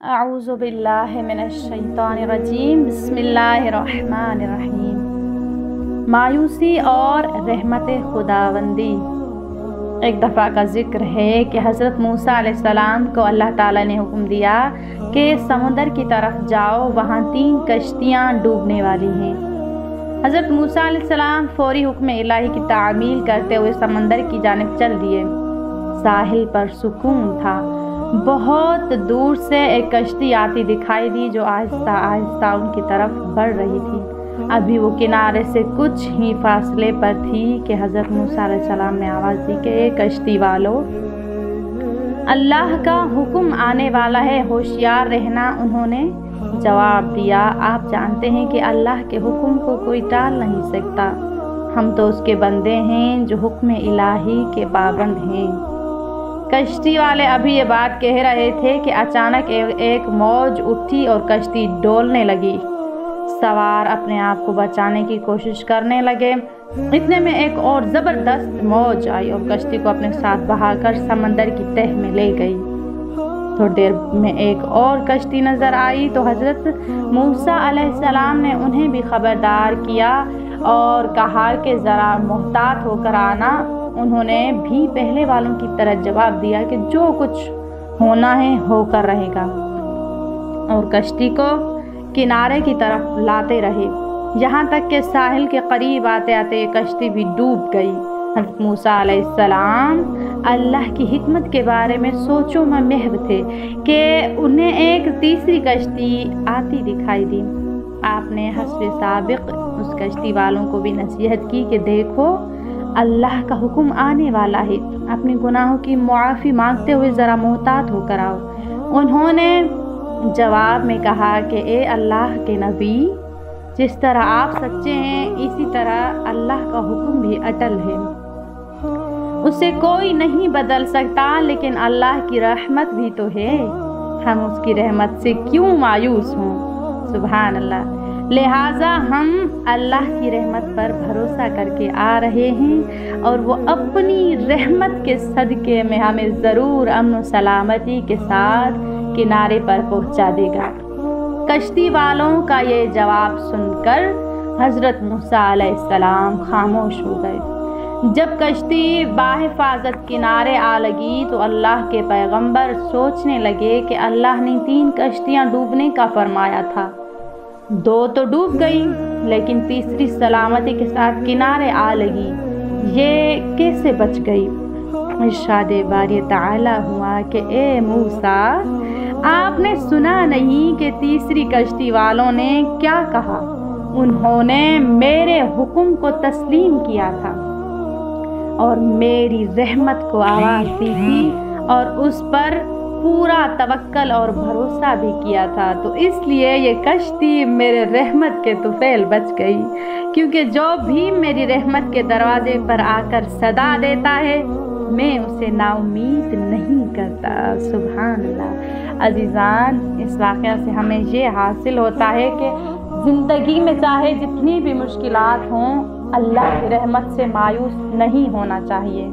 अऊज़ु बिल्लाहि मिनश्शैतानिर्रजीम बिस्मिल्लाहिर्रहमानिर्रहीम। मायूसी और रहमत खुदावंदी। एक दफ़ा का ज़िक्र है कि हज़रत मूसा अलैहिस्सलाम को अल्लाह ताला ने हुक्म दिया कि समुंदर की तरफ जाओ, वहाँ 3 कश्तियाँ डूबने वाली हैं। हज़रत मूसा अलैहिस्सलाम फ़ौरी हुक्म इलाही की तामील करते हुए समंदर की जानिब चल दिए। साहिल पर सुकून था। बहुत दूर से एक कश्ती आती दिखाई दी जो आहिस्ता आहिस्ता उनकी तरफ बढ़ रही थी। अभी वो किनारे से कुछ ही फासले पर थी कि हज़रत मूसा अलैहिस्सलाम ने आवाज़ दी कि कश्ती वालों, अल्लाह का हुक्म आने वाला है, होशियार रहना। उन्होंने जवाब दिया, आप जानते हैं कि अल्लाह के हुक्म को कोई टाल नहीं सकता। हम तो उसके बंदे हैं जो हुक्म इलाही के पाबंद हैं। कश्ती वाले अभी ये बात कह रहे थे कि अचानक एक मौज उठी और कश्ती डोलने लगी। सवार अपने आप को बचाने की कोशिश करने लगे। इतने में एक और ज़बरदस्त मौज आई और कश्ती को अपने साथ बहाकर समंदर की तह में ले गई। थोड़ी देर में एक और कश्ती नज़र आई तो हज़रत मूसा अलैहिस्सलाम ने उन्हें भी खबरदार किया और कहा कि ज़रा मुहतात होकर आना। उन्होंने भी पहले वालों की तरह जवाब दिया कि जो कुछ होना है होकर रहेगा, और कश्ती को किनारे की तरफ लाते रहे। यहाँ तक कि साहिल के करीब आते आते ये कश्ती भी डूब गई। हज़रत मूसा अलैहिस्सलाम अल्लाह की हिकमत के बारे में सोचों में महव थे कि उन्हें एक तीसरी कश्ती आती दिखाई दी। आपने हस्बे साबिक उस कश्ती वालों को भी नसीहत की कि देखो, अल्लाह का हुक्म आने वाला है, अपने गुनाहों की मुआफ़ी मांगते हुए ज़रा मुहतात होकर आओ। उन्होंने जवाब में कहा कि ए अल्लाह के नबी, जिस तरह आप सच्चे हैं इसी तरह अल्लाह का हुक्म भी अटल है, उसे कोई नहीं बदल सकता। लेकिन अल्लाह की रहमत भी तो है, हम उसकी रहमत से क्यों मायूस हों। सुभान अल्लाह। लिहाजा हम अल्लाह की रहमत पर भरोसा करके आ रहे हैं और वो अपनी रहमत के सदक़े में हमें ज़रूर अमन और सलामती के साथ किनारे पर पहुंचा देगा। कश्ती वालों का ये जवाब सुनकर हज़रत मूसा अलैहिस्सलाम खामोश हो गए। जब कश्ती बाहिफाजत किनारे आ लगी तो अल्लाह के पैगंबर सोचने लगे कि अल्लाह ने 3 कश्तियाँ डूबने का फरमाया था, 2 तो डूब गई, लेकिन तीसरी सलामती के साथ किनारे आ लगी, ये कैसे बच गई। इरशाद बारी ताला हुआ कि ए मूसा, आपने सुना नहीं कि तीसरी कश्ती वालों ने क्या कहा। उन्होंने मेरे हुक्म को तस्लीम किया था और मेरी रहमत को आवाज़ दी थी और उस पर पूरा तवक्कल और भरोसा भी किया था। तो इसलिए ये कश्ती मेरे रहमत के तुफैल बच गई, क्योंकि जो भी मेरी रहमत के दरवाजे पर आकर सदा देता है, मैं उसे नाउमीद नहीं करता। सुभान अल्लाह। अज़ीज़ान, इस वाक़या से हमें ये हासिल होता है कि ज़िंदगी में चाहे जितनी भी मुश्किलात हों, अल्लाह की रहमत से मायूस नहीं होना चाहिए।